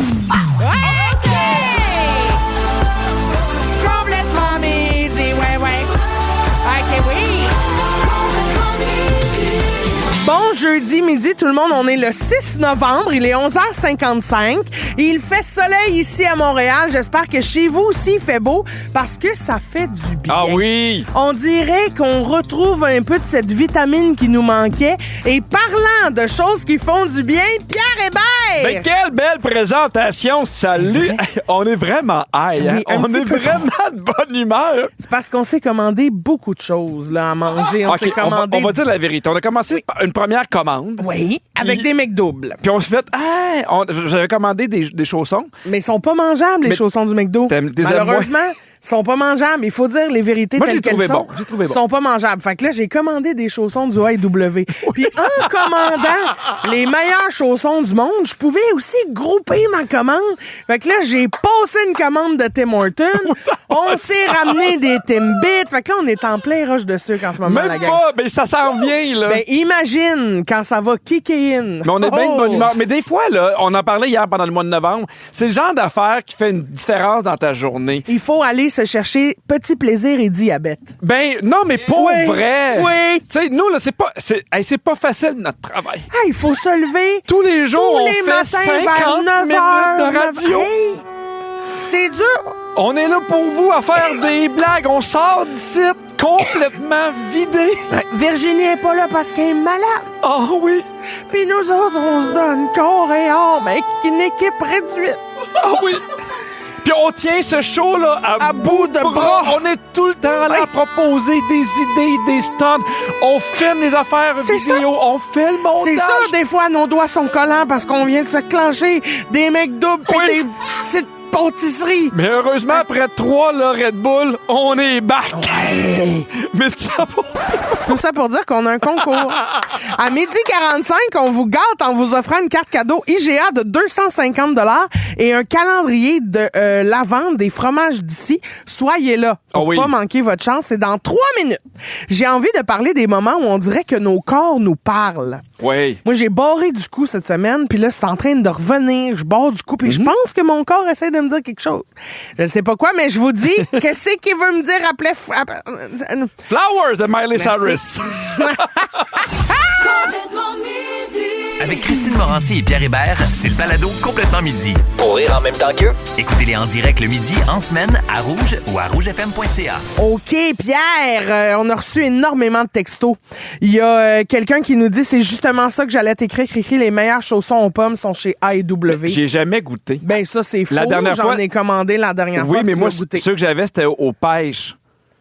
OK! Complètement midi, ouais. OK, oui. Bon jeudi midi, tout le monde. On est le 6 novembre. Il est 11h55. Et il fait soleil ici à Montréal. J'espère que chez vous aussi, il fait beau parce que ça fait du bien. Ah oui! On dirait qu'on retrouve un peu de cette vitamine qui nous manquait. Et parlant de choses qui font du bien, Pierre Hébert! Ben, quelle belle présentation! Salut! On est vraiment high, hein? Oui, un On petit est peu vraiment de bonne humeur. C'est parce qu'on s'est commandé beaucoup de choses là, à manger. On OK, s'est commandé... on va dire la vérité. On a commencé par une première commande. Oui, avec des McDoubles. Puis on s'est fait, j'avais commandé des chaussons. Mais ils sont pas mangeables, les chaussons du McDo. Malheureusement, ils sont pas mangeables. Il faut dire les vérités telles qu'elles sont. J'ai trouvé bon. Ils sont pas mangeables. Fait que là, j'ai commandé des chaussons du AEW. Puis en commandant les meilleurs chaussons du monde, je pouvais aussi grouper ma commande. Fait que là, j'ai passé une commande de Tim Hortons. On s'est ramené des Timbits. Fait que là, on est en plein rush de sucre en ce moment, Même la gang. pas, ben ça s'en vient, là. Ben, imagine quand ça va kicker in. Mais on est bien de bonne humeur. Mais des fois, là, on en parlait hier pendant le mois de novembre, c'est le genre d'affaire qui fait une différence dans ta journée. Il faut aller se chercher petit plaisir et diabète. Ben, non, mais pour Oui, vrai. oui. Tu sais, nous, là, c'est pas facile, notre travail. Ah, il faut se lever. Tous les jours, Tous on les fait matins 50 vers 9 minutes heures, de radio. Hey, c'est dur. On est là pour vous à faire des blagues. On sort d'ici complètement vidé. Virginie est pas là parce qu'elle est malade. Oh oui. Puis nous autres, on se donne corps et âme avec une équipe réduite. Oh oui. Puis on tient ce show-là À bout de bras. On est tout le temps là à proposer des idées, des stunts. On filme les affaires vidéo. On fait le montage. C'est ça, des fois, nos doigts sont collants parce qu'on vient de se clencher des McDoubles pis Oui. des petites pâtisseries. Mais heureusement, après 3 là, Red Bull, on est back. Ouais. Mais ça pour... Tout ça pour dire qu'on a un concours. À 12h45, on vous gâte en vous offrant une carte cadeau IGA de 250 $ et un calendrier de la vente des fromages d'ici. Soyez là pour pas manquer votre chance. C'est dans 3 minutes. J'ai envie de parler des moments où on dirait que nos corps nous parlent. Oui. Moi, j'ai barré du coup cette semaine, puis là, c'est en train de revenir. Je barre du coup, puis je pense que mon corps essaie de me dire quelque chose. Je ne sais pas quoi, mais je vous dis, qu'est-ce qu'il veut me dire après... Flowers de Miley Cyrus. Avec Christine Morancy et Pierre Hébert, c'est le balado Complètement Midi. Pour rire en même temps qu'eux. Écoutez-les en direct le midi, en semaine, à Rouge ou à rougefm.ca. OK, Pierre, on a reçu énormément de textos. Il y a quelqu'un qui nous dit, c'est justement ça que j'allais t'écrire, Cricri, les meilleurs chaussons aux pommes sont chez AEW. J'ai jamais goûté. Ben ça, c'est faux. La dernière J'en fois- ai commandé la dernière fois. Oui, mais tu moi, l'as goûté. ceux que j'avais, c'était aux pêches.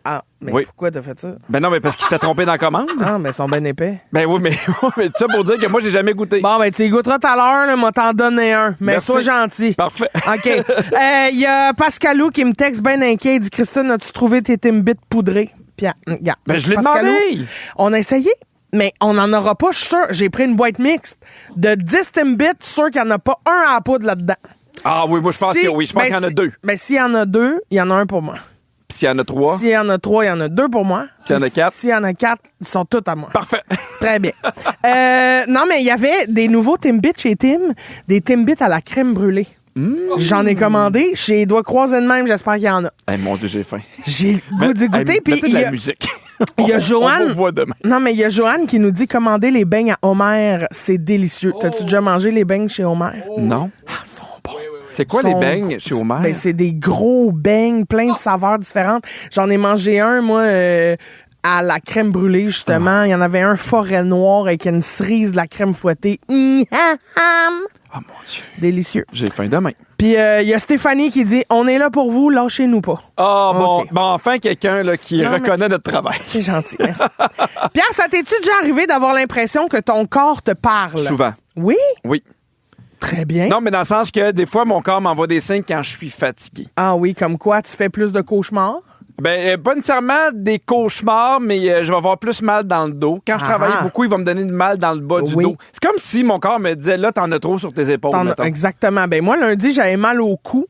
Ah, mais Oui. pourquoi t'as fait ça? Ben non, mais parce qu'il s'était trompé dans la commande. Ah, mais ils sont bien épais. Ben oui, mais tout ça pour dire que moi, j'ai jamais goûté. Bon, ben tu y goûteras tout à l'heure, là, moi t'en donner un. Mais Merci. sois gentil. Parfait. OK. Il y a Pascalou qui me texte bien inquiet. Il dit, Christine, as-tu trouvé tes Timbits poudrés? Puis, regarde. Ben, je l'ai Pascalou, demandé. On a essayé, mais on n'en aura pas, je suis sûr. J'ai pris une boîte mixte de 10 Timbits, sûr qu'il n'y en a pas un à la poudre là-dedans. Ah oui, moi, je pense que oui. Je pense qu'il y en a 2. Ben, s'il y en a 2, il y en a un pour moi. Puis s'il y en a 3, S'il y en a 3, il y en a 2 pour moi. S'il y en a 4. S'il y en a 4, ils sont tous à moi. parfait. Très bien. Non, mais il y avait des nouveaux Timbits chez Tim, des Timbits à la crème brûlée. J'en ai commandé. Chez les doigts croisés de même, j'espère qu'il y en a. Hey, mon Dieu, j'ai faim. J'ai le goût d'y goûter. Puis Mettez il de y la a, musique. il y a On Joanne. vous voit demain. Non, mais il y a Joanne qui nous dit commander les beignes à Homer, c'est délicieux. T'as-tu déjà mangé les beignes chez Homer? Non. Ah, ils sont bons. C'est quoi les beignes chez Homer? Ben, c'est des gros beignes, plein de saveurs différentes. J'en ai mangé un, moi, à la crème brûlée, justement. Il y en avait un forêt noire avec une cerise de la crème fouettée. Oh mon Dieu. Délicieux. J'ai faim demain. Puis il y a Stéphanie qui dit, on est là pour vous, lâchez-nous pas. Ah, bon, OK. bon, enfin quelqu'un là, qui Non, mais- reconnaît notre travail. C'est gentil, merci. Pierre, ça t'es-tu déjà arrivé d'avoir l'impression que ton corps te parle? Souvent. Oui? Oui. Très bien. Non, mais dans le sens que des fois, mon corps m'envoie des signes quand je suis fatigué. Ah oui, comme quoi, tu fais plus de cauchemars? Ben, pas nécessairement des cauchemars, mais je vais avoir plus mal dans le dos. Quand je travaille beaucoup, il va me donner du mal dans le bas du Oui. dos. C'est comme si mon corps me disait, là, t'en as trop sur tes épaules. mettons. Exactement. Ben moi, lundi, j'avais mal au cou.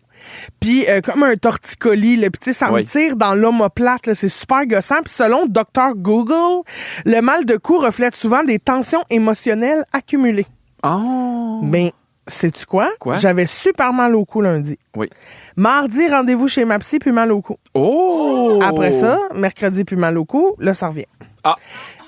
Puis comme un torticolis, là, puis tu sais, ça me tire dans l'omoplate, là, c'est super gossant. Puis selon Dr Google, le mal de cou reflète souvent des tensions émotionnelles accumulées. Oh! Mais Sais-tu quoi? Quoi? J'avais super mal au cou lundi. Oui. Mardi, rendez-vous chez ma psy, puis mal au cou. Oh! Après ça, mercredi, puis mal au cou. Là, ça revient. Ah.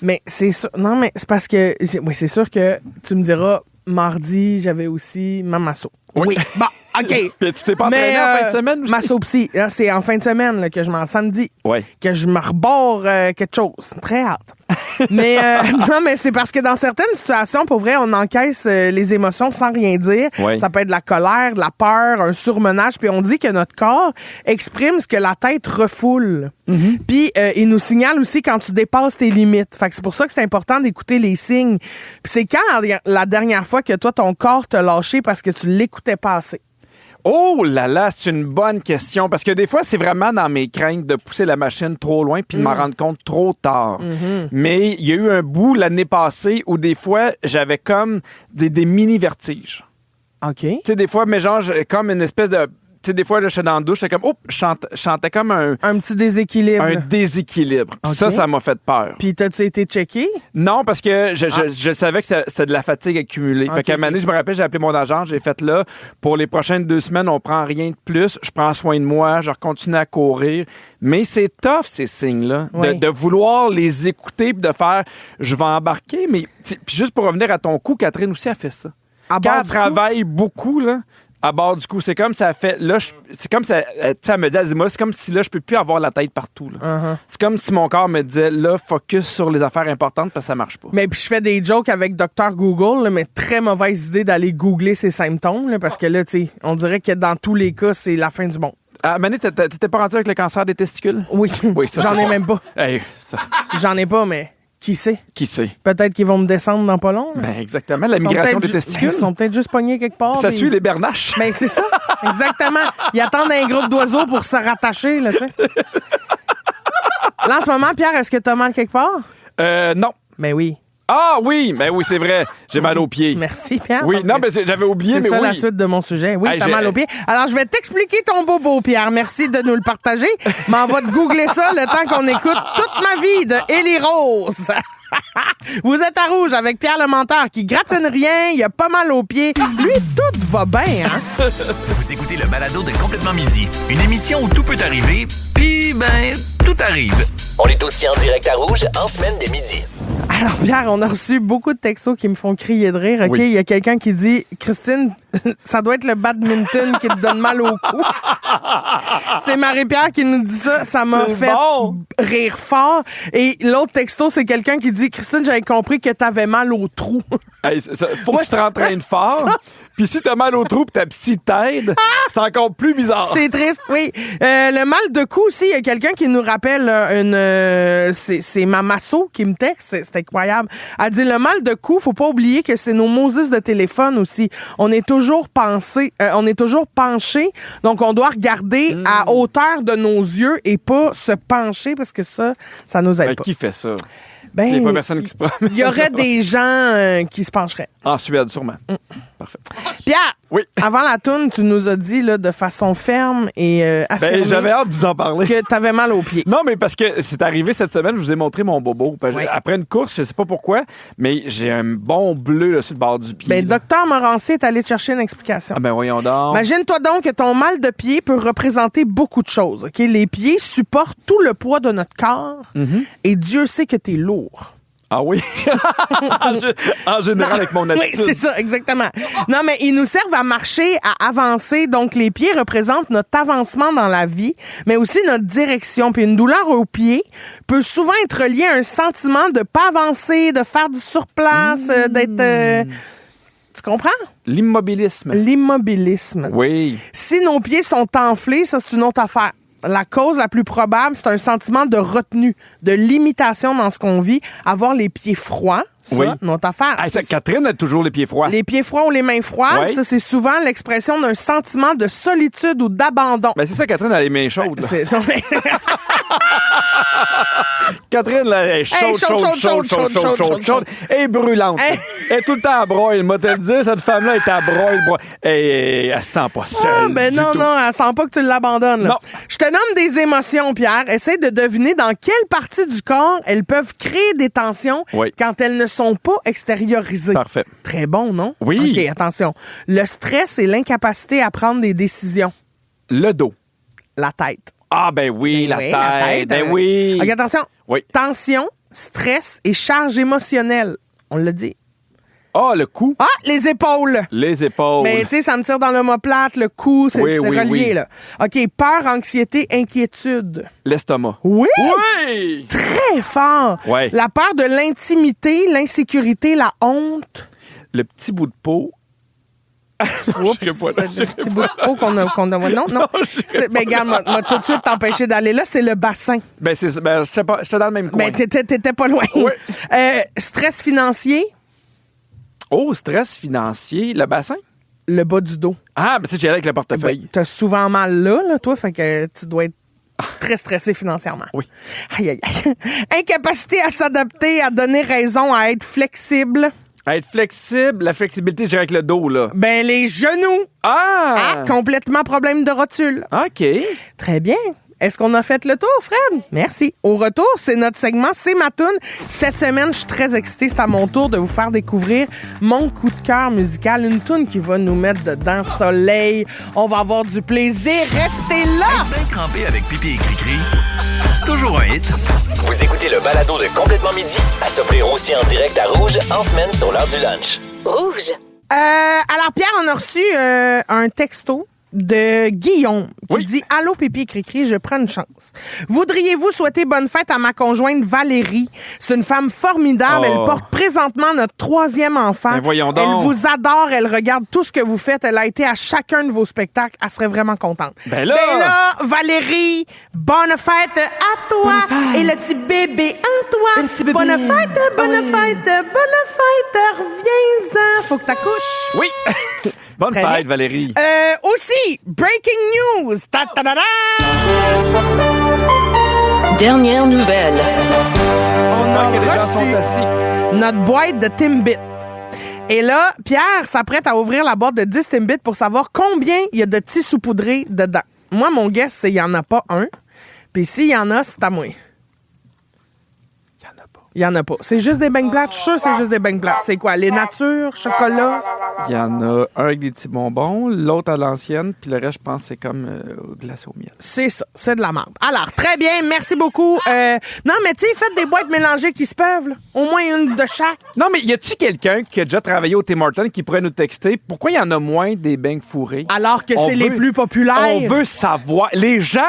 Mais c'est sûr. Non, mais c'est parce que. Oui, c'est sûr que tu me diras, mardi, j'avais aussi ma masso. Oui. Bon, OK. Puis tu t'es pas entraîné en fin de semaine aussi? Masso-psy. C'est en fin de semaine là, que je m'en samedi. Oui. Que je me rebord quelque chose. Très hâte. Mais non, mais c'est parce que dans certaines situations, pour vrai, on encaisse les émotions sans rien dire. Oui. Ça peut être de la colère, de la peur, un surmenage. Puis on dit que notre corps exprime ce que la tête refoule. Mm-hmm. Puis il nous signale aussi quand tu dépasses tes limites. Fait que c'est pour ça que c'est important d'écouter les signes. Puis c'est quand la dernière fois que toi, ton corps t'a lâché parce que tu l'écoutais pas assez? Oh là là, c'est une bonne question. Parce que des fois, c'est vraiment dans mes craintes de pousser la machine trop loin puis de m'en rendre compte trop tard. Mais il y a eu un bout l'année passée où des fois, j'avais comme des mini-vertiges. OK. Tu sais, des fois, mais genre, comme une espèce de... Tu sais, des fois, là, je suis dans la douche, j'étais comme... Oh, je chantais comme un petit déséquilibre. un déséquilibre. Puis OK. ça m'a fait peur. Puis t'as-tu été checké? Non, parce que je savais que c'était de la fatigue accumulée. OK. Fait qu'à un moment donné, je me rappelle, j'ai appelé mon agent, j'ai fait là, pour les prochaines 2 semaines, on prend rien de plus, je prends soin de moi, je continue à courir. Mais c'est tough, ces signes-là, Oui. de vouloir les écouter puis de faire, je vais embarquer. Mais puis juste pour revenir à ton coup, Catherine aussi a fait ça. À Quand bord elle du travaille beaucoup, là, à bord du coup, c'est comme ça fait. Là, c'est comme ça. Tu sais, elle me dit, dis-moi, c'est comme si là, je peux plus avoir la tête partout. Là. Uh-huh. C'est comme si mon corps me disait, là, focus sur les affaires importantes parce que ça marche pas. Mais puis je fais des jokes avec Dr Google, là, mais très mauvaise idée d'aller googler ses symptômes, là, parce que là, tu sais, on dirait que dans tous les cas, c'est la fin du monde. Ah, Mané, t'étais pas rendu avec le cancer des testicules? Oui, Oui, ça, j'en c'est ai ça. même pas. Hey, ça, J'en ai pas, mais qui sait? qui sait? Peut-être qu'ils vont me descendre dans pas long. là. Ben, exactement, la Ils sont migration peut-être des testicules. Ils sont peut-être juste pognés quelque part. Ça puis- suit les bernaches. Ben, c'est ça, exactement. Ils attendent un groupe d'oiseaux pour se rattacher, là, tu sais. Là, en ce moment, Pierre, est-ce que t'as mal quelque part? Non. Ben oui. Ah oui, ben oui, c'est vrai. J'ai mal aux pieds. Merci, Pierre. Oui, parce non, que mais j'avais oublié, c'est mais ça oui. la suite de mon sujet. Oui, Hey, t'as j'ai- mal aux pieds. Alors, je vais t'expliquer ton bobo, Pierre. Merci de nous le partager. M'en va te googler ça le temps qu'on écoute Toute ma vie de Élie Rose. Vous êtes à Rouge avec Pierre le menteur qui gratine rien, il a pas mal aux pieds. Lui, tout va bien, hein? Vous écoutez le balado de Complètement Midi, une émission où tout peut arriver, puis ben, tout arrive. On est aussi en direct à Rouge en semaine dès midi. Alors, Pierre, on a reçu beaucoup de textos qui me font crier de rire. OK, Oui. il y a quelqu'un qui dit Christine, ça doit être le badminton qui te donne mal au cou. C'est Marie-Pierre qui nous dit ça. Ça m'a C'est fait bon. rire fort. Et l'autre texto, c'est quelqu'un qui dit Christine, j'avais compris que t'avais mal au trou. Hey, faut que tu t'entraînes fort. Ça. Puis si t'as mal au trou pis ta psy t'aide, c'est encore plus bizarre. C'est triste, oui. Le mal de cou aussi, il y a quelqu'un qui nous rappelle c'est ma masso qui me texte, c'est incroyable. Elle dit le mal de cou, faut pas oublier que c'est nos Moses de téléphone aussi. On est toujours penché, donc on doit regarder à hauteur de nos yeux et pas se pencher parce que ça nous aide Ben, pas. qui fait ça? Ben, Il n'y a pas personne qui se promène. il y aurait des gens qui se pencheraient. En Suède, sûrement. Parfait. Pierre, Oui. avant la toune, tu nous as dit là, de façon ferme et affirmée Ben, j'avais hâte de vous en parler. que t'avais mal aux pieds. Non, mais parce que c'est arrivé cette semaine, je vous ai montré mon bobo. Oui. Après une course, je sais pas pourquoi, mais j'ai un bon bleu là, sur le bord du pied. Ben, là. docteur Morancy est allé te chercher une explication. Ah ben voyons donc. Imagine-toi donc que ton mal de pied peut représenter beaucoup de choses. Ok, les pieds supportent tout le poids de notre corps et Dieu sait que t'es lourd. Ah oui? en général, avec mon Oui, attitude. c'est ça, exactement. Non, mais ils nous servent à marcher, à avancer. Donc, les pieds représentent notre avancement dans la vie, mais aussi notre direction. Puis une douleur au pied peut souvent être reliée à un sentiment de pas avancer, de faire du surplace, d'être... tu comprends? L'immobilisme. L'immobilisme. Oui. Si nos pieds sont enflés, ça, c'est une autre affaire. La cause la plus probable, c'est un sentiment de retenue, de limitation dans ce qu'on vit. Avoir les pieds froids, ça, Oui. notre affaire. Ah, Catherine a toujours les pieds froids. Les pieds froids ou les mains froides, Oui. ça, c'est souvent l'expression d'un sentiment de solitude ou d'abandon. Ben c'est ça, Catherine a les mains chaudes. là. C'est- Catherine, là, elle est chaude. Elle est brûlante. Hey. Elle est tout le temps à broil. Moi, te le dire, cette femme-là est à broil. Elle se sent pas seule. Ah, ben du non, tout. non, elle sent pas que tu l'abandonnes. là. Non. Je te nomme des émotions, Pierre. Essaye de deviner dans quelle partie du corps elles peuvent créer des tensions Oui. quand elles ne sont sont pas extériorisées. Parfait. Très bon, non? Oui. OK, attention. Le stress et l'incapacité à prendre des décisions. Le dos. La tête. Ah, ben oui, la tête. Ben hein. oui. OK, attention. Oui. Tension, stress et charge émotionnelle. On l'a dit. Ah, le cou. Ah, les épaules. Les épaules. Mais tu sais, ça me tire dans l'omoplate, le cou, c'est relié, oui. là. OK, peur, anxiété, inquiétude. L'estomac. Oui! Oui! Très fort. Ouais. La peur de l'intimité, l'insécurité, la honte. Le petit bout de peau. Oups, c'est le petit bout de peau qu'on a. Non. Ben, regarde, m'a tout de suite t'empêché d'aller là, c'est le bassin. Ben, j'étais dans le même coin. Ben, t'étais pas loin. Oui. Stress financier, Oh, stress financier. Le bassin? le bas du dos. Ah, ben, tu sais, j'y allais avec le portefeuille. Ben, t'as souvent mal là, toi, fait que tu dois être très stressé financièrement. Oui. Aïe, aïe, aïe. Incapacité à s'adapter, à donner raison, à être flexible. À être flexible, la flexibilité, j'irais avec le dos, là. Ben, les genoux. Ah! Complètement problème de rotule. OK. Très bien. Est-ce qu'on a fait le tour, Fred? Merci. Au retour, c'est notre segment, c'est ma toune. Cette semaine, je suis très excitée. C'est à mon tour de vous faire découvrir mon coup de cœur musical. Une toune qui va nous mettre dedans soleil. On va avoir du plaisir. Restez là! Bien crampé avec pipi et cri-cri, c'est toujours un hit. Vous écoutez le balado de Complètement Midi à s'offrir aussi en direct à Rouge en semaine sur l'heure du lunch. Rouge. Alors, Pierre, on a reçu un texto de Guillaume qui Oui. dit « Allô, Pipi Cricri, je prends une chance. Voudriez-vous souhaiter bonne fête à ma conjointe Valérie? C'est une femme formidable. Oh. Elle porte présentement notre 3e enfant. Ben voyons donc. Elle vous adore. Elle regarde tout ce que vous faites. Elle a été à chacun de vos spectacles. Elle serait vraiment contente. Ben là! Valérie, bonne fête à toi et le petit bébé Antoine. Bonne fête, bonne fête. Reviens-en. Faut que t'accouches. Oui! Bonne Très fête, bien. Valérie. Aussi, breaking news. Ta-ta-da-da! Dernière nouvelle. On a Que les gens sont reçu assis. notre boîte de Timbit. Et là, Pierre s'apprête à ouvrir la boîte de 10 Timbit pour savoir combien il y a de petits saupoudrés dedans. Moi, mon guess, c'est qu'il n'y en a pas un. Puis s'il y en a, c'est à moi. Il y en a pas. Il y en a pas. C'est juste des beignes plates. Je suis sûr que c'est juste des beignes plates. C'est quoi? Les natures, chocolat? Il y en a un avec des petits bonbons, l'autre à l'ancienne, puis le reste, je pense, c'est comme glacé au miel. C'est ça. C'est de la merde. Alors, très bien. Merci beaucoup. Non, mais tu sais, faites des boîtes mélangées qui se peuvent. Là. Au moins une de chaque. Non, mais y a-tu quelqu'un qui a déjà travaillé au Tim Hortons qui pourrait nous texter pourquoi il y en a moins des beignes fourrés? Alors que On c'est les veut- plus populaires. On veut savoir. Les gens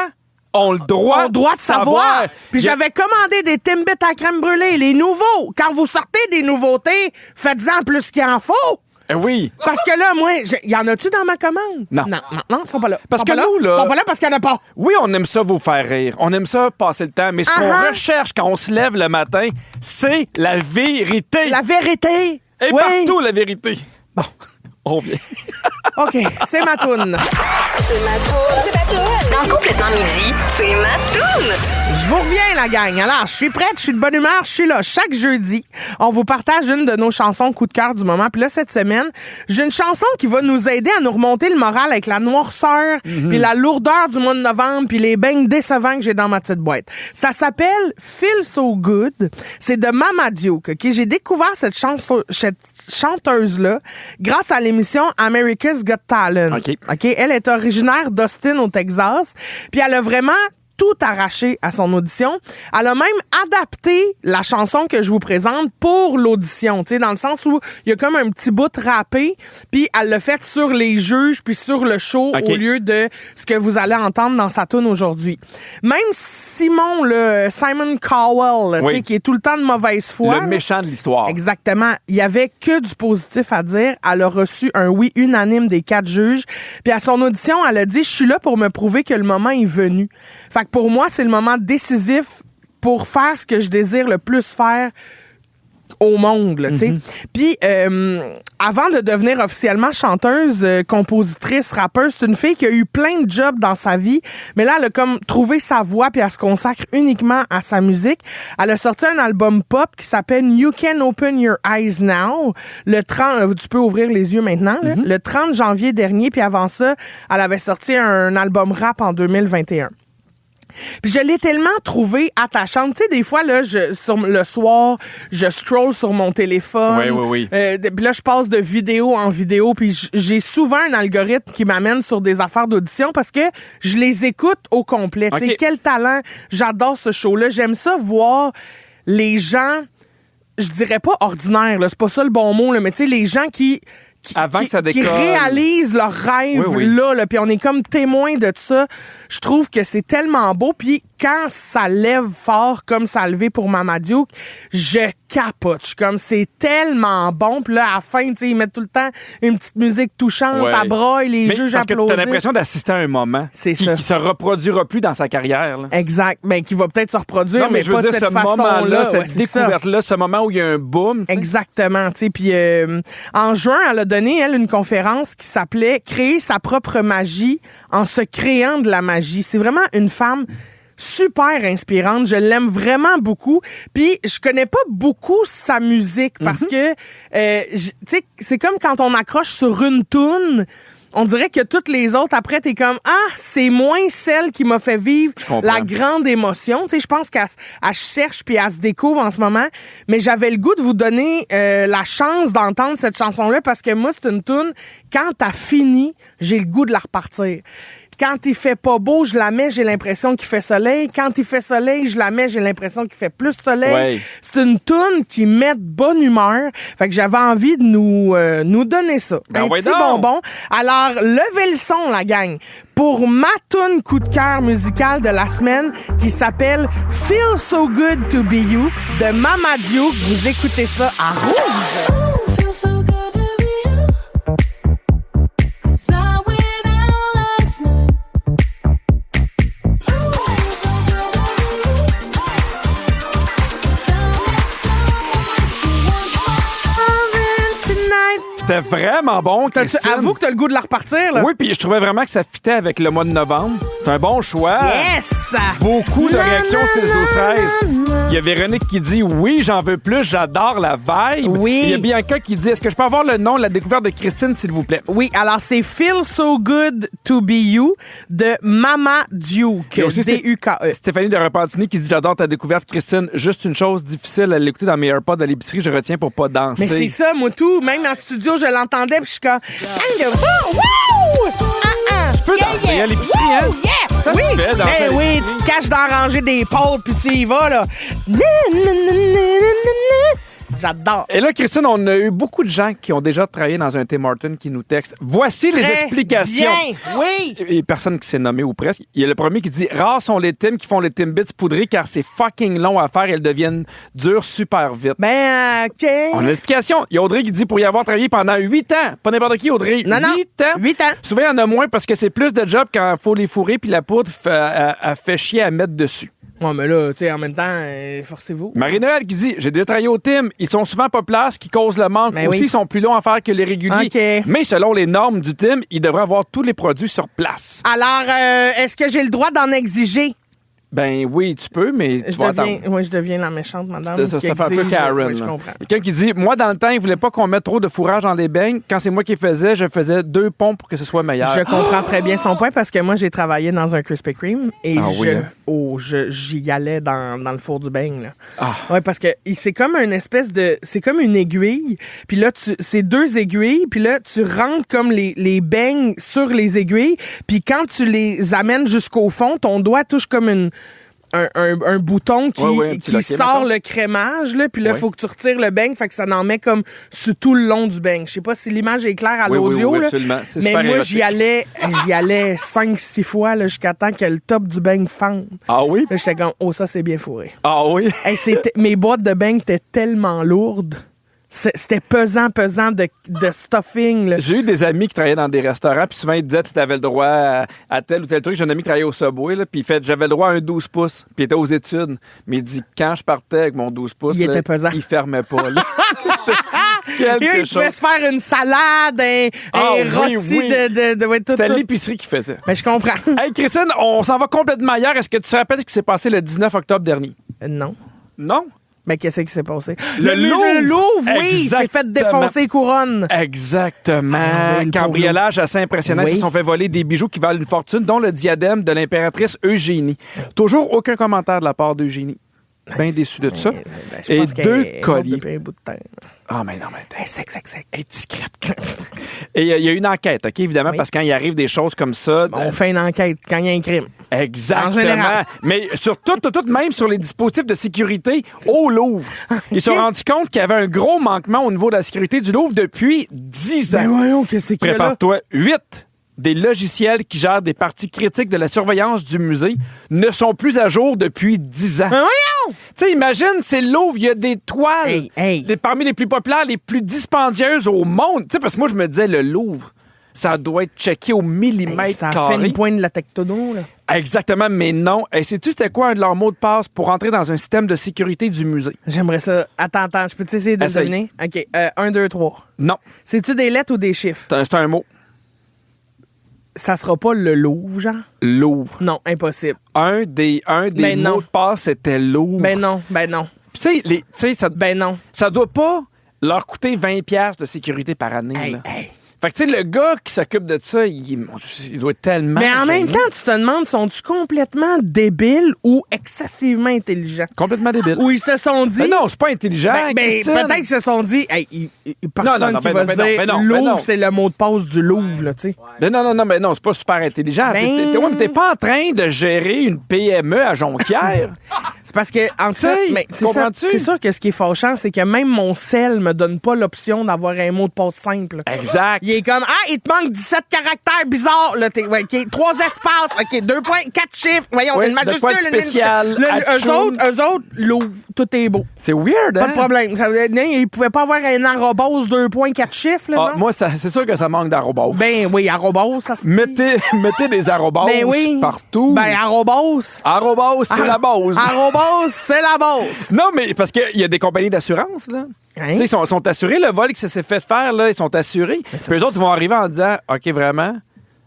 ont le droit, On doit de savoir. Puis Il y a- j'avais commandé des Timbits à crème brûlée, les nouveaux. Quand vous sortez des nouveautés, faites-en plus qu'il en faut. Oui. Parce que là, moi, y en a-tu dans ma commande? Non. Non, ils sont pas là. Parce Ils sont que pas nous, là- Ils sont pas là parce qu'il y en a pas. Oui, on aime ça vous faire rire. On aime ça passer le temps. Mais ce qu'on Uh-huh. recherche quand on se lève le matin, c'est la vérité. La vérité. Et Oui. partout, la vérité. Bon, on vient. OK, c'est ma toune. C'est ma toune. Dans Complètement Midi, c'est ma toune. Je vous reviens, la gang. Alors, je suis prête, je suis de bonne humeur, je suis là. Chaque jeudi, on vous partage une de nos chansons coup de cœur du moment. Puis là, cette semaine, j'ai une chanson qui va nous aider à nous remonter le moral avec la noirceur, puis la lourdeur du mois de novembre, puis les beignes décevants que j'ai dans ma petite boîte. Ça s'appelle Feel So Good. C'est de Mama Duke. OK? J'ai découvert cette chanteuse-là grâce à l'émission America's Got Talent. OK. Elle est originaire d'Austin, au Texas. Puis elle a vraiment tout arraché à son audition. Elle a même adapté la chanson que je vous présente pour l'audition, tu sais, dans le sens où il y a comme un petit bout rappé, puis elle l'a fait sur les juges, puis sur le show, OK. au lieu de ce que vous allez entendre dans sa tune aujourd'hui. Même Simon Cowell, tu sais, Oui. qui est tout le temps de mauvaise foi. Le méchant de l'histoire. Exactement. Il y avait que du positif à dire. Elle a reçu un oui unanime des 4 juges. Puis à son audition, elle a dit « Je suis là pour me prouver que le moment est venu. » Fait que pour moi, c'est le moment décisif pour faire ce que je désire le plus faire au monde, là, tu sais. Puis, avant de devenir officiellement chanteuse, compositrice, rappeuse, c'est une fille qui a eu plein de jobs dans sa vie, mais là, elle a comme trouvé sa voix puis elle se consacre uniquement à sa musique. Elle a sorti un album pop qui s'appelle You Can Open Your Eyes Now. Le 30, tu peux ouvrir les yeux maintenant, là, le 30 janvier dernier, puis avant ça, elle avait sorti un album rap en 2021. Puis je l'ai tellement trouvée attachante. Tu sais, des fois, là, le soir, je scroll sur mon téléphone. Oui. Puis là, je passe de vidéo en vidéo. Puis j'ai souvent un algorithme qui m'amène sur des affaires d'audition parce que je les écoute au complet. Tu sais, quel talent. J'adore ce show-là. J'aime ça voir les gens, je dirais pas ordinaires, là, c'est pas ça le bon mot, là, mais tu sais, les gens qui réalisent leurs rêves là, puis on est comme témoins de ça. Je trouve que c'est tellement beau, puis quand ça lève fort comme ça a levé pour Mama Duke, je capote. Je suis comme, c'est tellement bon. Puis là, à la fin, tu sais, ils mettent tout le temps une petite musique touchante, à broye, les juges applaudissent. T'as l'impression d'assister à un moment qui se reproduira plus dans sa carrière. Là. Exact. Ben, qui va peut-être se reproduire, mais je veux pas dire, de cette ce façon-là. moment-là, cette découverte-là, ce moment où il y a un boom. T'sais. Exactement. Tu sais, puis en juin, elle a donné, elle, une conférence qui s'appelait « Créer sa propre magie en se créant de la magie ». C'est vraiment une femme super inspirante. Je l'aime vraiment beaucoup. Puis, je connais pas beaucoup sa musique parce que, tu sais, c'est comme quand on accroche sur une toune, on dirait que toutes les autres, après, t'es comme, c'est moins celle qui m'a fait vivre la grande émotion. Tu sais, je pense qu'elle cherche puis elle se découvre en ce moment. Mais j'avais le goût de vous donner la chance d'entendre cette chanson-là parce que moi, c'est une toune, quand t'as fini, j'ai le goût de la repartir. Quand il fait pas beau, je la mets, j'ai l'impression qu'il fait soleil. Quand il fait soleil, je la mets, j'ai l'impression qu'il fait plus soleil. Ouais. C'est une toune qui met de bonne humeur. Fait que j'avais envie de nous donner ça. Un petit bonbon. Alors, levez le son, la gang, pour ma toune coup de cœur musical de la semaine qui s'appelle Feel So Good To Be You de Mama Duke. Vous écoutez ça à Rouge. C'était vraiment bon, Christine. Avoue que t'as le goût de la repartir, là. Oui, puis je trouvais vraiment que ça fitait avec le mois de novembre. C'est un bon choix. Yes! Beaucoup de réactions 6-12-13. Il y a Véronique qui dit « Oui, j'en veux plus, j'adore la vibe. » Oui. Il y a Bianca qui dit « Est-ce que je peux avoir le nom de la découverte de Christine, s'il vous plaît? » Oui, alors c'est Feel So Good To Be You de Mama Duke. D-U-K-E. Stéphanie de Repentigny qui dit « J'adore ta découverte, Christine. Juste une chose difficile à l'écouter dans mes AirPods à l'épicerie, je retiens pour pas danser. » Mais c'est ça, moi tout. Même en studio, je l'entendais, puis je suis comme... Tu peux danser à l'épicerie, hein? Yeah! Ça oui! se fait, danser à oui, l'épicerie. tu te caches dans la rangée des pôles, puis tu y vas, là. J'adore. Et là, Christine, on a eu beaucoup de gens qui ont déjà travaillé dans un Tim Hortons qui nous textent. Voici les explications. Bien, oui. Et personne qui s'est nommé ou presque. Il y a le premier qui dit « Rares sont les Tim qui font les Timbits poudrés car c'est fucking long à faire et elles deviennent dures super vite. » OK. On a l'explication. Il y a Audrey qui dit « Pour y avoir travaillé pendant 8 ans. » Pas n'importe qui, Audrey. Non, 8 ans. 8 ans. Souvent, il y en a moins parce que c'est plus de job quand il faut les fourrer puis la poudre elle fait chier à mettre dessus. Ouais, mais là, tu sais, en même temps, forcez-vous. Marie-Noël qui dit « J'ai déjà travaillé au Tim. Ils sont souvent pas places, qui causent le manque. Ben aussi, oui. ils sont plus longs à faire que les réguliers. OK. Mais selon les normes du Tim, ils devraient avoir tous les produits sur place. » Alors, est-ce que j'ai le droit d'en exiger? Ben oui, tu peux, mais tu vas attendre. Oui, je deviens la méchante madame. Ça fait un peu Karen. Oui, je là. comprends. Quelqu'un qui dit, moi, dans le temps, il voulait pas qu'on mette trop de fourrage dans les beignes. Quand c'est moi qui faisais, je faisais 2 pompes pour que ce soit meilleur. Je comprends très bien son point parce que moi, j'ai travaillé dans un Krispy Kreme et j'y allais dans le four du beigne. Oui, parce que c'est comme une espèce de... C'est comme une aiguille. Puis là, c'est 2 aiguilles. Puis là, tu rentres comme les beignes sur les aiguilles. Puis quand tu les amènes jusqu'au fond, ton doigt touche comme un bouton qui sort le crémage, là, puis là, il faut que tu retires le beigne, fait que ça en met comme sur tout le long du beigne. Je sais pas si l'image est claire à l'audio, là, absolument. C'est mais super moi, érotique. j'y allais 5-6 fois là, jusqu'à temps que le top du beigne fende. Ah oui? Là, j'étais comme, ça, c'est bien fourré. Ah oui? Hey, mes boîtes de beigne étaient tellement lourdes. C'était pesant de stuffing. Là. J'ai eu des amis qui travaillaient dans des restaurants, puis souvent ils disaient tu avais le droit à tel ou tel truc. J'ai un ami qui travaillait au Subway, là, puis il fait j'avais le droit à un 12 pouces, puis il était aux études. Mais il dit quand je partais avec mon 12 pouces, il était pesant. Il fermait pas. Là. Il pouvait se faire une salade, un rôti de C'était l'épicerie qui faisait. Mais je comprends. Hey Christine, on s'en va complètement ailleurs. Est-ce que tu te rappelles ce qui s'est passé le 19 octobre dernier? Non. Non? Ben, qu'est-ce qui s'est passé? Le Louvre, oui, il s'est fait Exactement. défoncer les couronnes. Exactement. Ah oui, le pauvre Cambriolage assez impressionnant. Oui. Ils se sont fait voler des bijoux qui valent une fortune, dont le diadème de l'impératrice Eugénie. Toujours aucun commentaire de la part d'Eugénie. Bien déçu de ça. Je Et pense qu'elle 2 est morte colliers. depuis un bout de temps. Ah, mais non, mais sec. Et il y a une enquête, OK, évidemment, Oui. parce que quand il arrive des choses comme ça. On fait une enquête quand il y a un crime. Exactement. En général. Mais sur tout, même sur les dispositifs de sécurité au Louvre. Ils se sont rendus compte qu'il y avait un gros manquement au niveau de la sécurité du Louvre depuis 10 ans. Ben voyons, qu'est-ce qu'il y a là? Prépare-toi, 8 des logiciels qui gèrent des parties critiques de la surveillance du musée ne sont plus à jour depuis 10 ans. Ben voyons! Tu sais, imagine, c'est le Louvre, il y a des toiles parmi les plus populaires, les plus dispendieuses au monde. Tu sais, parce que moi, je me disais, le Louvre, ça doit être checké au millimètre Ça a carré. fait une pointe de la tectono, là. Exactement, mais non. Et sais-tu c'était quoi un de leurs mots de passe pour entrer dans un système de sécurité du musée? J'aimerais ça. Attends, je peux essayer de Essaye. deviner? OK, 1, 2, 3. Non, C'est-tu des lettres ou des chiffres? c'est un mot. Ça sera pas le Louvre, genre? Louvre. Non, impossible. Un des Ben non. mots de passe, c'était Louvre. Ben non. Puis tu sais, Ben non. ça doit pas leur coûter 20$ de sécurité par année. Hey, là. hey. Fait que, tu sais, le gars qui s'occupe de ça, il doit être tellement. Mais en même gêné. temps, tu te demandes, sont-tu complètement débiles ou excessivement intelligents? Complètement débile. Ou ils se sont dit... Mais non, c'est pas intelligent. Christine. peut-être qu'ils se sont dit, hey, personne non, qui ben va non, se ben dire, non, ben non, Louvre, ben non. c'est le mot de passe du Louvre, là, tu sais. Mais non, c'est pas super intelligent. Ben- Ouais, mais t'es pas en train de gérer une PME à Jonquière. C'est parce que, en tout cas, T'sais, mais c'est ça, comprends-tu? c'est sûr que ce qui est fâchant, c'est que même mon sel me donne pas l'option d'avoir un mot de passe simple. Exact. Il est comme, il te manque 17 caractères bizarres. Là, ouais, OK, 3 espaces, OK, 2 points, 4 chiffres. Voyons, Oui, une de quoi majuscule, de une spécial, minuscule. atchoum. Eux autres, Louvre, tout est beau. C'est weird, Pas hein? de problème. Ça, ils pouvaient pas avoir un arrobase 2 points, 4 chiffres, là, Ah, non? moi, c'est sûr que ça manque d'arrobas. Ben oui, arrobase, ça se dit. Mettez des arrobas Ben oui. partout. Ben, arrobase. Arrobas, c'est la base. Arrobase, c'est la base. Non, mais parce qu'il y a des compagnies d'assurance, là. Hein? Tu sais, ils sont assurés, le vol qui s'est fait faire, là, ils sont assurés. Puis eux autres, ils vont arriver en disant, OK, vraiment,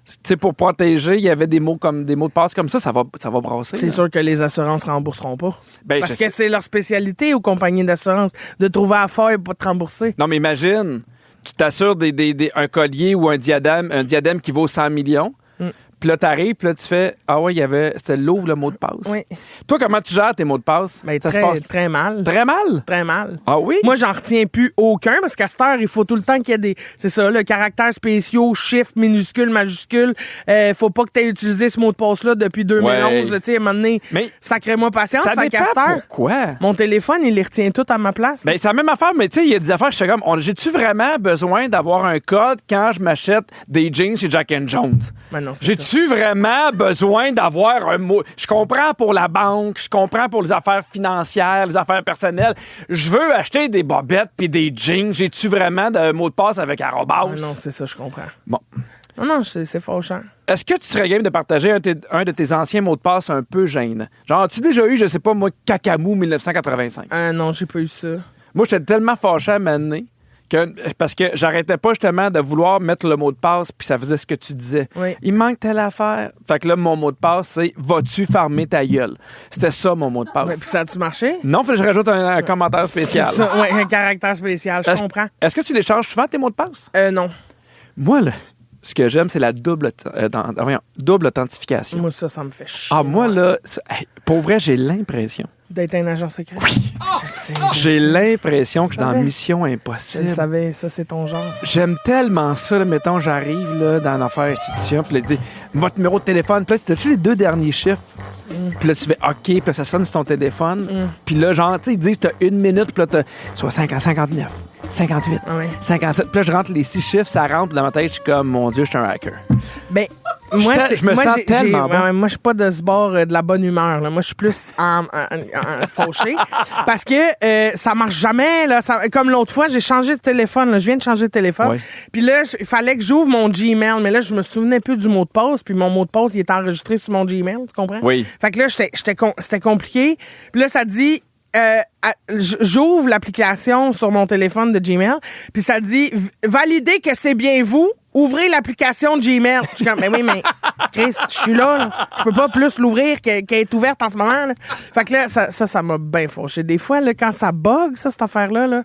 tu sais, pour protéger, il y avait des mots de passe comme ça va brasser. C'est là. sûr que les assurances rembourseront pas. Ben, Parce je que sais. c'est leur spécialité aux compagnies d'assurance de trouver à faire et pas te rembourser. Non, mais imagine, tu t'assures un collier ou un diadème qui vaut 100 millions. Puis là, t'arrives, puis là, tu fais, ah ouais, c'était le Louvre, le mot de passe. Oui. Toi, comment tu gères tes mots de passe? Ben, Ça se passe très mal. très mal? Très mal. Ah oui? Moi, j'en retiens plus aucun parce qu'à cette heure, il faut tout le temps qu'il y ait des. C'est ça, le caractères spéciaux, chiffres, minuscules, majuscules. Faut pas que tu aies utilisé ce mot de passe-là depuis 2011. Ouais. là, Tu sais, à un moment donné, Mais sacrez-moi patience. ça Fait qu'à dépend cette heure, pourquoi. mon téléphone, il les retient tout à ma place. Ben, c'est la même affaire, mais tu sais, il y a des affaires, je suis comme, j'ai-tu vraiment besoin d'avoir un code quand je m'achète des jeans chez Jack & Jones? Ben non, c'est ça. J'ai-tu vraiment besoin d'avoir un mot? Je comprends pour la banque, je comprends pour les affaires financières, les affaires personnelles. Je veux acheter des bobettes puis des jeans. J'ai-tu vraiment un mot de passe avec arrobas? Ah non, c'est ça, je comprends. Bon. Non, c'est fâchant. Est-ce que tu serais game de partager un de tes anciens mots de passe un peu gênants? Genre, as-tu déjà eu, je sais pas moi, Cacamou 1985? Non, j'ai pas eu ça. Moi, j'étais tellement fâché à m'amener parce que j'arrêtais pas justement de vouloir mettre le mot de passe puis ça faisait ce que tu disais. Oui. Il manque telle affaire. Fait que là, mon mot de passe, c'est « Vas-tu farmer ta gueule? » C'était ça, mon mot de passe. Ouais, puis ça a-tu marché? Non, faut que je rajoute un commentaire spécial. C'est ça, ouais, un caractère spécial, je comprends. Est-ce que tu les changes souvent, tes mots de passe? Non. Moi, là, ce que j'aime, c'est la double authentification. Moi, ça me fait chier. Ah, moi, là, pour vrai, j'ai l'impression. D'être un agent secret? Oui. Je sais. J'ai l'impression que je suis dans savais. Mission Je Impossible. le savais, ça, c'est ton genre. ça. J'aime tellement ça, là, mettons, j'arrive là, dans l'affaire institution, puis là, il dit votre numéro de téléphone, puis là, t'as-tu les 2 derniers chiffres? Puis là, tu fais OK, puis là, ça sonne sur ton téléphone. Puis là, genre, tu sais, ils disent t'as 1 minute, puis là, t'as soit 59, 58, Ah ouais. 57. Puis là, je rentre les 6 chiffres, ça rentre, puis dans ma tête, je suis comme, mon Dieu, je suis un hacker. Ben, moi, Je me sens tellement bon. moi, je suis pas de ce bord de la bonne humeur. Là. Moi, je suis plus en fauché. Parce que ça marche jamais. Là. Comme l'autre fois, j'ai changé de téléphone. Là. Je viens de changer de téléphone. Ouais. Puis là, il fallait que j'ouvre mon Gmail. Mais là, je me souvenais plus du mot de passe. Puis mon mot de passe, il est enregistré sur mon Gmail. Tu comprends? Oui. Fait que là, c'était compliqué. Puis là, ça dit... j'ouvre l'application sur mon téléphone de Gmail, puis ça dit validez que c'est bien vous. Ouvrez l'application de Gmail. Je suis comme, mais oui, mais Chris, je suis là. Je peux pas plus l'ouvrir qu'elle est ouverte en ce moment. Là. Fait que là, ça m'a bien fauché. Des fois, là, quand ça bug, cette affaire-là, là,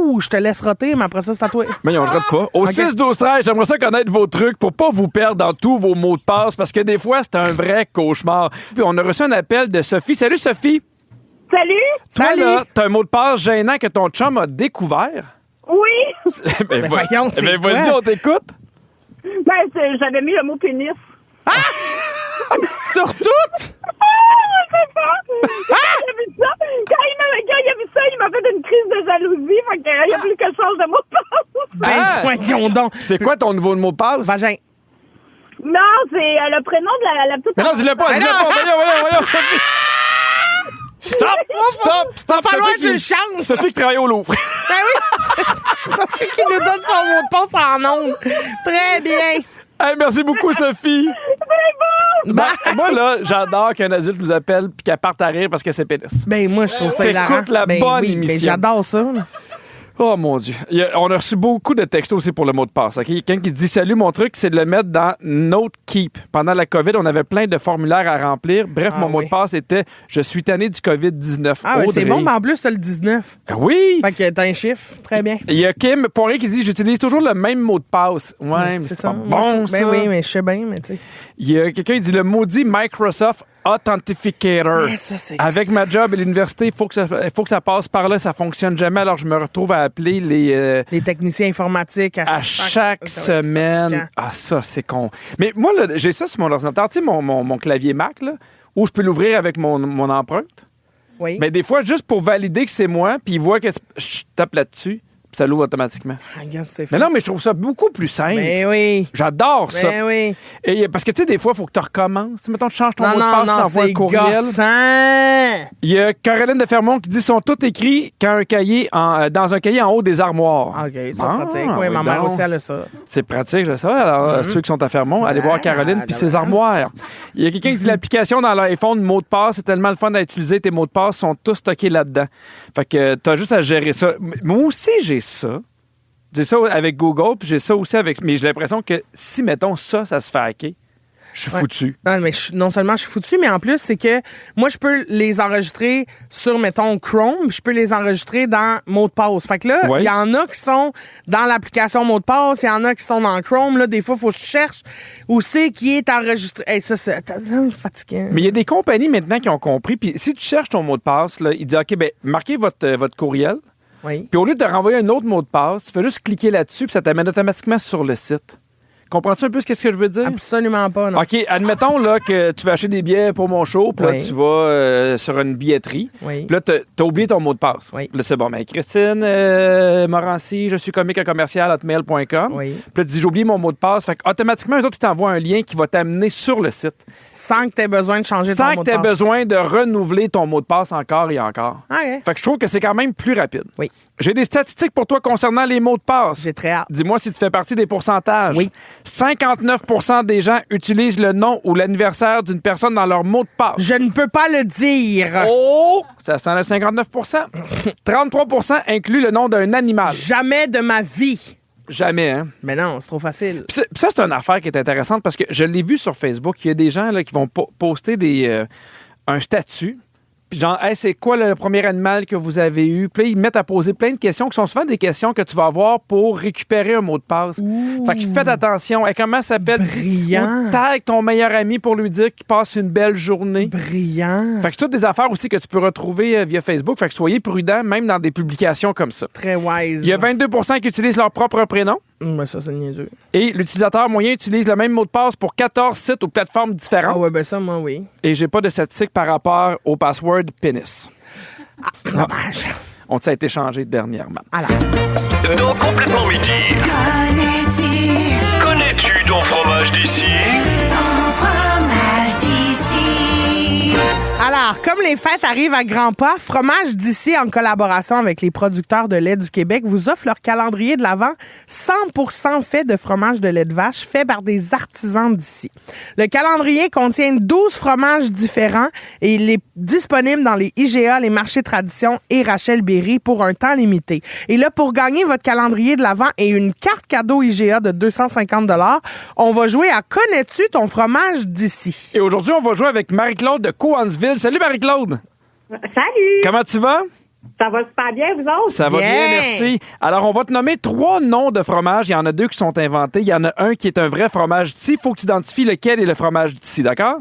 ouh, je te laisse roter, mais après ça, c'est à toi. Mais on ne rate pas. Au 6-12-13, j'aimerais ça connaître vos trucs pour pas vous perdre dans tous vos mots de passe, parce que des fois, c'est un vrai cauchemar. Puis on a reçu un appel de Sophie. Salut, Sophie. Salut. Toi, Salut. là, t'as un mot de passe gênant que ton chum a découvert. Oui. Ben, voyons, c'est vas-y, quoi? on t'écoute. J'avais mis le mot pénis. Sur tout? Je sais pas. Quand il a vu ça, il m'a fait une crise de jalousie. Fait qu'il a fallu que je change de mot de passe. Ben, voyons donc. C'est quoi ton nouveau mot de passe? Vagin. Non, c'est le prénom de la petite... Mais non, dis-le pas, dis-le pas. Voyons, Sophie. Stop. Va falloir Sophie que tu le qui- changes. Sophie qui travaille au Louvre. Ben oui, c'est Sophie qui nous donne son mot de passe en ondes. Très bien. Hey, merci beaucoup, Sophie. Ben, Moi, là, j'adore qu'un adulte nous appelle puis qu'elle parte à rire parce que c'est pénis. ben moi, je trouve ça T'écoutes hilarant. la Ben bonne oui, émission. Ben, j'adore ça. là. Oh mon Dieu. On a reçu beaucoup de textos aussi pour le mot de passe. Okay? Quelqu'un qui dit salut, mon truc, c'est de le mettre dans NoteKeep. Pendant la COVID, on avait plein de formulaires à remplir. Bref, mon mot de passe était je suis tanné du COVID-19. Ah, ben, c'est Audrey. bon, mais en plus, t'as le 19. Oui. Fait que t'as un chiffre. Très bien. Il y a Kim Poirier qui dit j'utilise toujours le même mot de passe. Ouais, mais c'est pas bon, ça. Ben oui, mais je sais bien, mais tu sais. Il y a quelqu'un qui dit le maudit Microsoft Authentificator. Ouais, ça, c'est Avec ma job et l'université, il faut que ça passe par là, ça fonctionne jamais. Alors je me retrouve à appeler Les techniciens informatiques à chaque ça va être semaine. fatigant. Ah, ça, c'est con. Mais moi, là, j'ai ça sur mon ordinateur. Tu sais, mon clavier Mac, là, où je peux l'ouvrir avec mon empreinte. Oui. Mais des fois, juste pour valider que c'est moi, puis il voit que je tape là-dessus, puis ça l'ouvre automatiquement. Ah, regarde, c'est Mais non, mais je trouve ça beaucoup plus simple. Ben oui. J'adore ça. Ben oui. Et, parce que, tu sais, des fois, il faut que tu recommences. Mettons, tu changes ton Non, mot de passe, non, t'envoies un c'est courriel. gossant. Il y a Caroline de Fermont qui dit sont tous écrits dans un cahier en haut des armoires. OK, c'est Ah, pratique. Oui, oui, ma mère donc. aussi, elle a ça. C'est pratique, je sais. Alors, ceux qui sont à Fermont, allez voir Caroline puis ses armoires. Il y a quelqu'un qui dit l'application dans l'iPhone, mot de passe, c'est tellement le fun à utiliser. Tes mots de passe sont tous stockés là-dedans. Fait que t'as juste à gérer ça. Moi aussi, j'ai ça. J'ai ça avec Google, puis j'ai ça aussi avec... Mais j'ai l'impression que si, mettons, ça se fait hacker, je suis foutu. Non, mais non seulement je suis foutu, mais en plus, c'est que moi, je peux les enregistrer sur, mettons, Chrome, puis je peux les enregistrer dans mot de passe. Fait que là, il Ouais. y en a qui sont dans l'application mot de passe, il y en a qui sont dans Chrome. Là, des fois, il faut que je cherche où c'est qui est enregistré. Hey, ça, c'est fatigant. Mais il y a des compagnies maintenant qui ont compris, puis si tu cherches ton mot de passe, là, ils disent, OK, ben marquez votre courriel, Oui. puis au lieu de te renvoyer un autre mot de passe, tu fais juste cliquer là-dessus, puis ça t'amène automatiquement sur le site. Comprends-tu un peu ce que je veux dire? Absolument pas, non. OK, admettons là, que tu vas acheter des billets pour mon show, puis là, Oui. tu vas sur une billetterie. Oui. Puis là, t'as oublié ton mot de passe. Oui. Puis là, c'est bon. Mais Christine Morancy, je suis comique à commercial@mail.com. Oui. Puis là, tu dis, j'ai oublié mon mot de passe. Fait qu'automatiquement, eux autres, ils t'envoient un lien qui va t'amener sur le site. Sans que tu aies besoin de changer ton Sans mot que de tu aies passe. besoin de renouveler ton mot de passe encore et encore. Ah, ouais. Fait que je trouve que c'est quand même plus rapide. Oui. J'ai des statistiques pour toi concernant les mots de passe. J'ai très hâte. Dis-moi si tu fais partie des pourcentages. Oui. 59% des gens utilisent le nom ou l'anniversaire d'une personne dans leur mot de passe. Je ne peux pas le dire. Oh! Ça sent le 59%. 33% inclut le nom d'un animal. Jamais de ma vie. Jamais, hein? Mais non, c'est trop facile. Puis ça, c'est une affaire qui est intéressante parce que je l'ai vu sur Facebook. Il y a des gens là, qui vont poster un statut. Puis genre, hey, c'est quoi le premier animal que vous avez eu? Puis là, ils mettent à poser plein de questions qui sont souvent des questions que tu vas avoir pour récupérer un mot de passe. Fait que faites attention. Hey, comment ça s'appelle? Brillant. Ou tag ton meilleur ami pour lui dire qu'il passe une belle journée. Brillant. Fait que c'est toutes des affaires aussi que tu peux retrouver via Facebook. Fait que soyez prudents, même dans des publications comme ça. Très wise. Il y a 22% qui utilisent leur propre prénom. Ben ça, c'est niaiseux. Et l'utilisateur moyen utilise le même mot de passe pour 14 sites ou plateformes différentes. Ah ouais, ben ça, moi, oui. Et j'ai pas de statistique par rapport au password pénis. Dommage. Ça a été changé dernièrement. Alors. Dans Complètement Midi. Connais-tu ton fromage d'ici? Alors, Alors, comme les fêtes arrivent à grands pas, Fromage d'ici, en collaboration avec les producteurs de lait du Québec, vous offre leur calendrier de l'Avent 100% fait de fromage de lait de vache, fait par des artisans d'ici. Le calendrier contient 12 fromages différents et il est disponible dans les IGA, les marchés tradition et Rachel Berry pour un temps limité. Et là, pour gagner votre calendrier de l'Avent et une carte cadeau IGA de 250 $, on va jouer à Connais-tu ton fromage d'ici? Et aujourd'hui, on va jouer avec Marie-Claude de Cowansville. Salut Marie-Claude! Salut! Comment tu vas? Ça va super bien, vous autres? Ça va bien, merci. Alors, on va te nommer 3 noms de fromages. Il y en a 2 qui sont inventés. Il y en a un qui est un vrai fromage d'ici. Il faut que tu identifies lequel est le fromage d'ici, d'accord?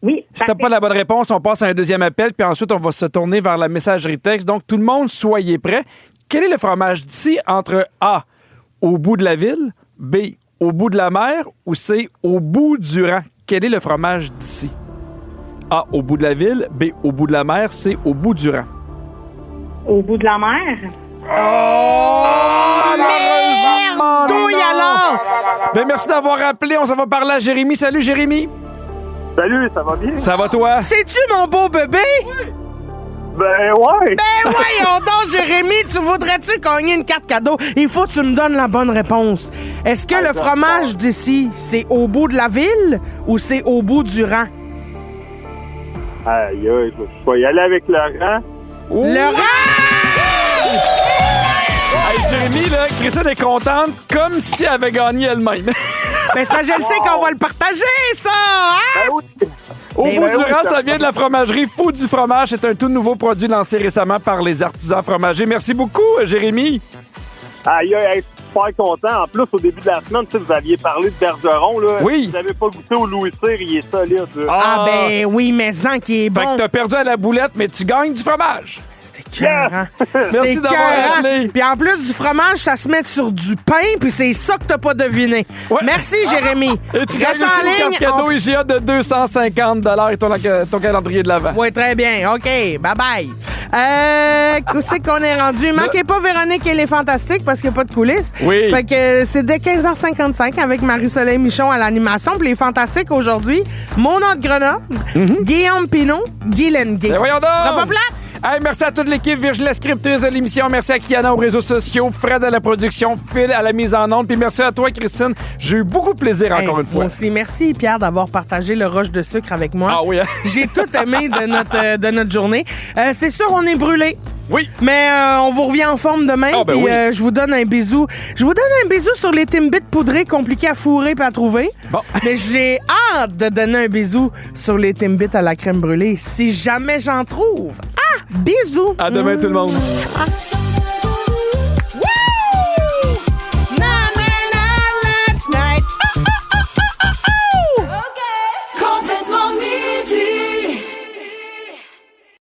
Oui. Si t'as pas la bonne réponse, on passe à un deuxième appel, puis ensuite, on va se tourner vers la messagerie texte. Donc, tout le monde, soyez prêts. Quel est le fromage d'ici entre A, au bout de la ville, B, au bout de la mer, ou C, au bout du rang? Quel est le fromage d'ici? A, au bout de la ville, B, au bout de la mer, C, au bout du rang. Au bout de la mer? Oh! Malheureusement, Douille non. alors! Ben, merci d'avoir appelé. On s'en va parler à Jérémy. Salut, Jérémy. Salut, ça va bien? Ça va, toi? C'est-tu mon beau bébé? Ben ouais! Ben voyons donc, Jérémy, tu voudrais-tu gagner une carte cadeau? Il faut que tu me donnes la bonne réponse. Est-ce que le fromage d'ici, c'est au bout de la ville ou c'est au bout du rang? Aïe, aïe, je vais y aller avec le rang. Le rang! Hey, Jérémy, là, Christine est contente comme si elle avait gagné elle-même. Ben, c'est parce que je le sais qu'on va le partager, ça! Hein? Ben oui! Au Ben bout oui, du rang, ça vient de la fromagerie Fou du fromage. C'est un tout nouveau produit lancé récemment par les artisans fromagers. Merci beaucoup, Jérémy. Aïe, aïe, super content. En plus, au début de la semaine, tu sais, vous aviez parlé de Bergeron, là. Oui. Si vous n'avez pas goûté au Louis Cyr, il est solide, là. Ah, ben oui, mais Zan qui est Fait bon. que t'as perdu à la boulette, mais tu gagnes du fromage. C'était écœurant. Merci C'est d'avoir écœurant. appelé. Puis en plus du fromage, ça se met sur du pain, puis c'est ça que t'as pas deviné. Ouais. Merci, Jérémy. Et tu gagnes Reste aussi en une carte ligne. cadeau IGA de 250 $ et ton calendrier de l'Avent. Oui, très bien. OK, bye-bye. Où c'est qu'on est rendu? Manquez pas Véronique et les Fantastiques parce qu'il n'y a pas de coulisses. Oui. Fait que c'est dès 15h55 avec Marie-Soleil Michon à l'animation. Puis les Fantastiques aujourd'hui, Mona de Grenoble, Guillaume Pinot, Guy Lenguet. Ben voyons donc! Ce sera pas plate? Hey, merci à toute l'équipe, Virginie la scriptrice de l'émission, merci à Kiana aux réseaux sociaux, Fred à la production, Phil à la mise en onde, puis merci à toi, Christine. J'ai eu beaucoup de plaisir encore une fois. Moi aussi. Merci, Pierre, d'avoir partagé le rush de sucre avec moi. Ah oui, hein? J'ai tout aimé de notre journée. C'est sûr, on est brûlés. Oui. Mais on vous revient en forme demain. Ah, ben puis oui. je vous donne un bisou. Je vous donne un bisou sur les Timbits poudrés compliqués à fourrer et à trouver. Bon. Mais j'ai hâte de donner un bisou sur les Timbits à la crème brûlée si jamais j'en trouve. Ah! Bisous! À demain, tout le monde. Ah.